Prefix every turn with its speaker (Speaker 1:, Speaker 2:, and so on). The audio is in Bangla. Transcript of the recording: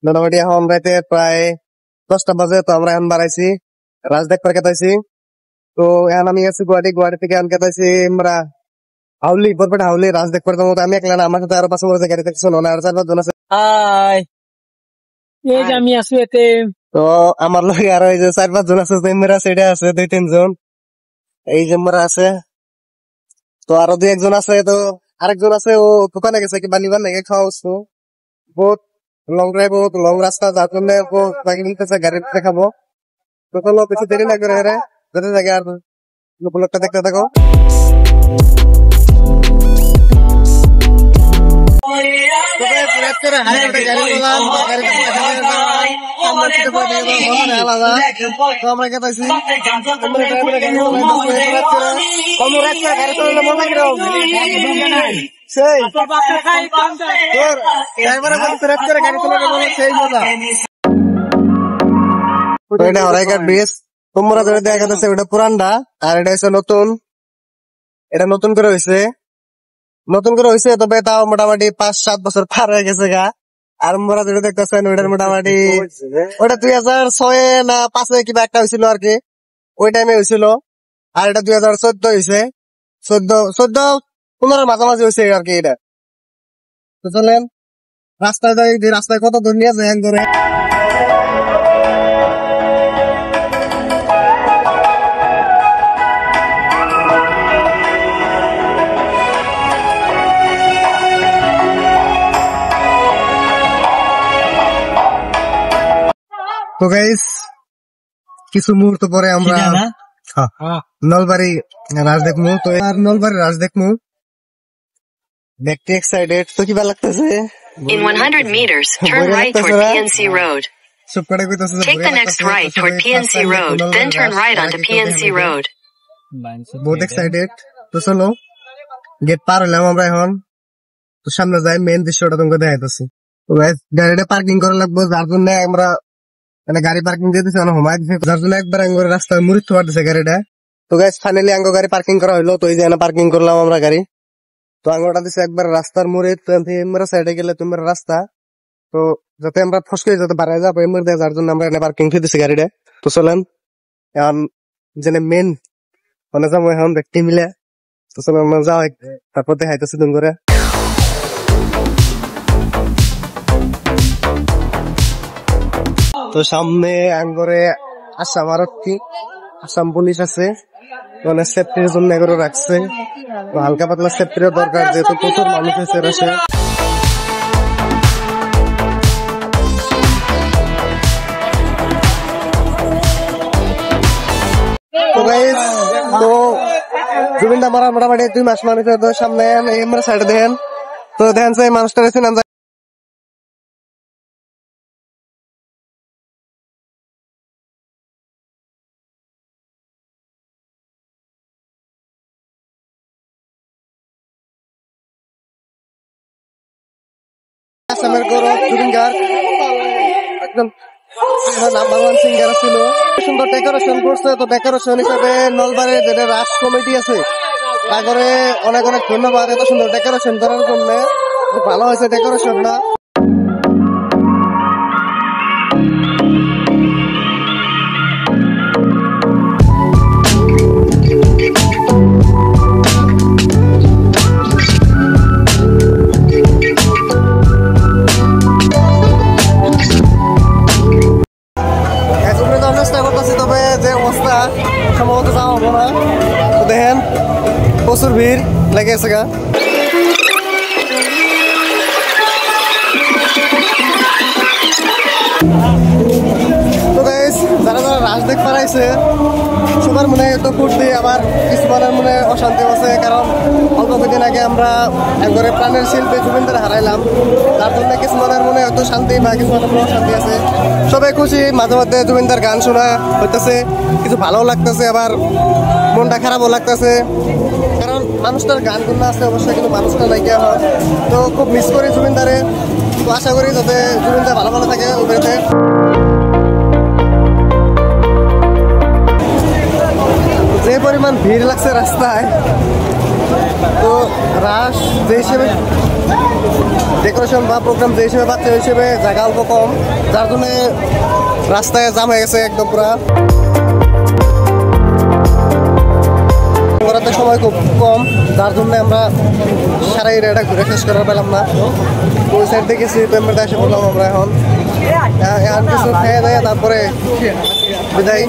Speaker 1: মোটামুটি এখন রাতে প্রায় 10টা বাজে। তো আমরা এখন বাড়াইছি রাজদেখ পার্কে তাইছি। তো এখন আমি আছি গুয়াহাটি থেকে এখন কেতাইছি আমরা হাউলি বরপেটা হাউলি রাজদেখ পার্কের মতো। আমি একলা না, আমার সাথে আরো 5 গাড়ি থেকে শোনো না, আর 4-5 জন আছে।
Speaker 2: আমি আছি এতে।
Speaker 1: তো আমার লগে আরো এই যে 4-5 জন আছে, সেটা আছে 2-3 জন, এই যে মোরা আছে। তো আরো 2-1 জন আছে। তো আরেকজন আছে, ও দোকানে গেছে কি বানিবার নাকি খাওয়া হচ্ছে। বহুত লং ড্রাইভ, বহুত লং রাস্তা, যার জন্য বাকি নিতেছে গাড়ি দেখাবো। তো চলো কিছু দেরি না করে যেতে থাকে আর ব্লগটা দেখতে থাকো। ব্রিজ তোমরা যেটা দেখা যাচ্ছে ওটা পুরানটা, আর এটা হচ্ছে নতুন। এটা নতুন করে হয়েছে, তবে তাও মোটামুটি 5-7 বছর পার হয়ে গেছে গা। আর মোরা যেটা দেখতেছেন ওইটার মোটামুটি ওটা 2006 না 5 কিবা একটা হয়েছিল আর কি, ওই টাইমে হয়েছিল। আর এটা 2014 হয়েছে, 14-15 মাঝামাঝি হয়েছে আর কি এটা। তো চলেন রাস্তায় কত দূর নিয়ে যায় করে। তো গাইস কিছু মুহূর্ত পরে আমরা নলবাড়ি রাজ দেখবো। তো আর নলবাড়ি রাজ দেখবো, দেখতে এক্সাইটেড। তো কি ভালো লাগতেছে।
Speaker 3: In 100 meters, turn right toward PNC Road. Take the next right toward PNC Road, then turn right onto PNC Road.
Speaker 1: বহুত এক্সাইটেড। তো চলো গেট পার হলাম আমরা এখন। তো সামনে যাই, মেইন দৃশ্যটা তোমাকে দেখাইতেছি। তো গাড়িটা পার্কিং করা লাগবে, যার জন্য আমরা মানে গাড়ি পার্কিং দিয়ে দিচ্ছে, হুমায় দিচ্ছে, যার জন্য একবার আঙ্গুর রাস্তায় মুড়ি থোয়া দিচ্ছে গাড়িটা। তো গাইস ফাইনালি আঙ্গো গাড়ি পার্কিং করা হইলো। তো এই যে পার্কিং করলাম আমরা গাড়ি। তো আঙ্গুরটা দিচ্ছে একবার রাস্তার মুড়ে, আমরা সাইডে গেলে তোমার রাস্তা। তো যাতে আমরা ফসকে যাতে বাড়ায় যাবো এমনি দেয়, যার জন্য আমরা এখানে পার্কিং দিয়ে দিচ্ছি গাড়িটা। তো চলেন এখন যেন মেন মানে যাবো এখন দেখতে মিলে। তো চলেন আমরা যাও, তারপর দেখাইতেছি তুমি করে। তো সামনে আঙ্গরে আসাম আরক্ষী, আসাম পুলিশ আছে, মানে সেফটির জন্য এগুলো রাখছে। হালকা পাতলা সেফটির দরকার, যেহেতু প্রচুর মানুষ এসে রয়েছে। তো জুবিনটা মারা মোটামুটি 2 মাস মানুষের সামনে আমরা সাইডে দেখেন। তো দেখেন সেই মানুষটা রয়েছে না আসামের গৌরব জুবিন গার্গ, একদম নাম্বার 1 সিঙ্গার ছিল। সুন্দর ডেকোরেশন করছে। তো ডেকোরেশন হিসাবে নলবাড়ির যেটা রাজ কমিটি আছে তারপরে অনেক অনেক ধন্যবাদ এত সুন্দর ডেকোরেশন করার জন্য। ভালো হয়েছে ডেকোরেশনটা। তবে যে অবস্থা সম্ভবত যাওয়া হবো না। তো দেখেন প্রচুর ভিড় লেগে গেছে গা। তো যারা যারা রাজদেখ পারাইছে সবার মনে একটু ফুর্তি, আবার কিছুমানের মনে অশান্তি আছে। কারণ অল্প কদিন আগে আমরা একবারে প্রাণের শিল্পী জুবিনদার হারাইলাম, তার জন্য কিছুমানের মনে হয়তো শান্তি বা কিছুমানের মনে অশান্তি আছে। সবাই খুশি, মাঝে মধ্যে জুবিনদার গান শোনা হইতেছে, কিছু ভালো লাগতেছে, আবার মনটা খারাপও লাগতেছে। কারণ মানুষটার গান গুলো আছে অবশ্যই, কিন্তু মানুষটা নাইকিয়া হয়। তো খুব মিস করি জুবিনদারে। তো আশা করি যাতে জুবিনদার ভালো ভালো থাকে ওইটাতে। যে পরিমাণ ভিড় লাগছে রাস্তায় রাশ যে হিসেবে ডেকোরেশন বা প্রোগ্রাম যে হিসেবে বাচ্চা হিসেবে জায়গা অল্প কম, যার জন্য রাস্তায় জাম হয়ে গেছে একদম পুরা। করাতে সময় খুব কম, যার জন্য আমরা সারা এরিয়াটা ঘুরে শেষ করা পেলাম না। ওই সাইড দেখেছি পেমেন্টে এসে বললাম আমরা এখন কিছু খেয়ে দেয় তারপরে বিদায়।